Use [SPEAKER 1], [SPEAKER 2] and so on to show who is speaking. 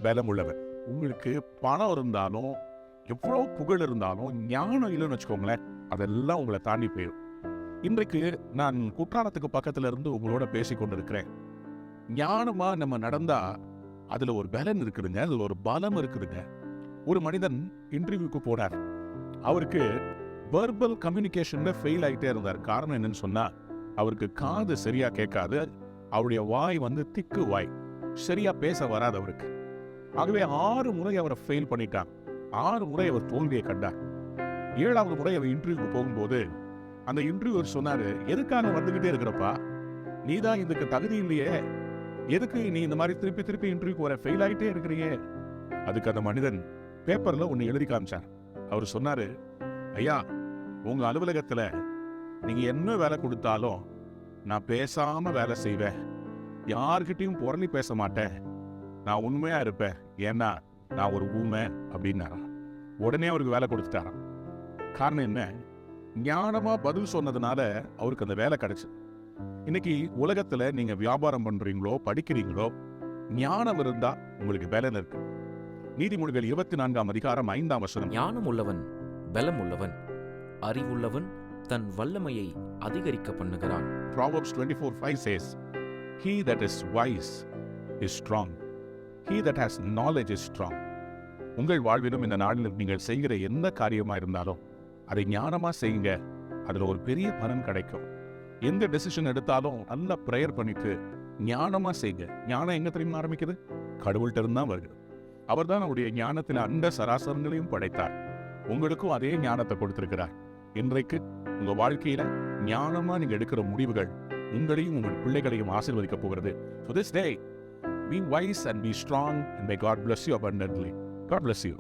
[SPEAKER 1] பலம் உள்ளவன். உங்களுக்கு பணம் இருந்தாலும் எவ்வளோ புகழ் இருந்தாலும் ஞானம் இல்லைன்னு வச்சுக்கோங்களேன், அதெல்லாம் உங்களை தாண்டி போயிடும். இன்றைக்கு நான் குற்றாலத்துக்கு பக்கத்துல இருந்து உங்களோட பேசி கொண்டிருக்கிறேன். ஞானமா நம்ம நடந்தா அதுல ஒரு பலன் இருக்குதுங்க, அதுல ஒரு பலம் இருக்குதுங்க. ஒரு மனிதன் இன்டர்வியூக்கு போனார். அவருக்கு வெர்பல் கம்யூனிகேஷன்ல ஃபெயில் ஆகிட்டே இருந்தார். காரணம் என்னன்னு சொன்னா, அவருக்கு காது சரியா கேட்காது, அவருடைய வாய் திக்கு வாய், சரியா பேச வராது அவருக்கு. ஆகவே 6 முறை அவரை ஃபெயில் பண்ணிட்டார். 6 முறை அவர் தோல்வியை கண்டார். 7வது முறை அவர் இன்டர்வியூக்கு போகும்போது அந்த இன்டர்வியூவர் சொன்னாரு, எதுக்காக வந்துகிட்டே இருக்கிறப்பா, நீ தான் இதுக்கு தகுதி இல்லையே, எதுக்கு நீ இந்த மாதிரி திருப்பி திருப்பி இன்டர்வியூக்கு வர, ஃபெயில் ஆகிட்டே இருக்கிறீங்க. அதுக்கு அந்த மனிதன் பேப்பர்ல ஒன்னு எழுதி காமிச்சார். அவர் சொன்னாரு, ஐயா, உங்க அலுவலகத்துல நீங்க என்ன வேலை கொடுத்தாலும் நான் பேசாம வேலை செய்வேன், யார்கிட்டையும் புரளி பேச மாட்டேன், நான் உண்மையா இருப்பேன், ஏன்னா நான் ஒரு ஊமை அப்படின்னாராம். உடனே அவருக்கு வேலை கொடுத்துட்டாராம். காரணம் என்ன? ஞானமா பதில் சொன்னதுனால அவருக்கு அந்த வேலை கிடைச்சு. இன்னைக்கு உலகத்துல நீங்க வியாபாரம் பண்றீங்களோ படிக்கிறீங்களோ, ஞானம் இருந்தா உங்களுக்கு பலன் இருக்கு. நீதிமொழிகள் 24ஆம் அதிகாரம் 5ஆம் வசனம்,
[SPEAKER 2] ஞானம் உள்ளவன் பலம் உள்ளவன், அறிவுள்ளவன் தன் வல்லமையை அதிகரிக்க பண்ணுகிறான்.
[SPEAKER 1] Proverbs 24:5 says, he that is wise is strong, he that has knowledge is strong. உங்கள் வாழ்விலும் இந்த நாளில் நீங்கள் செய்கிற எந்த காரியமா இருந்தாலும் அதை ஞானமா செய்யுங்க, அதுல ஒரு பெரிய பலன் கிடைக்கும். எந்த டெசிஷன் எடுத்தாலும் நல்ல ப்ரேயர் பண்ணிட்டு ஞானமா செய்யுங்க. ஞானம் எங்க தெரியுமா ஆரம்பிக்குது? கடவுள்கிட்ட இருந்தா வருது. அவர் தான் அவருடைய ஞானத்தில் அண்ட சராசரங்களையும் படைத்தார். உங்களுக்கும் அதே ஞானத்தை கொடுத்திருக்கிறார். இன்றைக்கு உங்க வாழ்க்கையில ஞானமா நீங்க எடுக்கிற முடிவுகள் உங்களையும் உங்கள் பிள்ளைகளையும் ஆசீர்வதிக்க போகிறது. So this day, be wise and be strong and may God bless you abundantly. God bless you.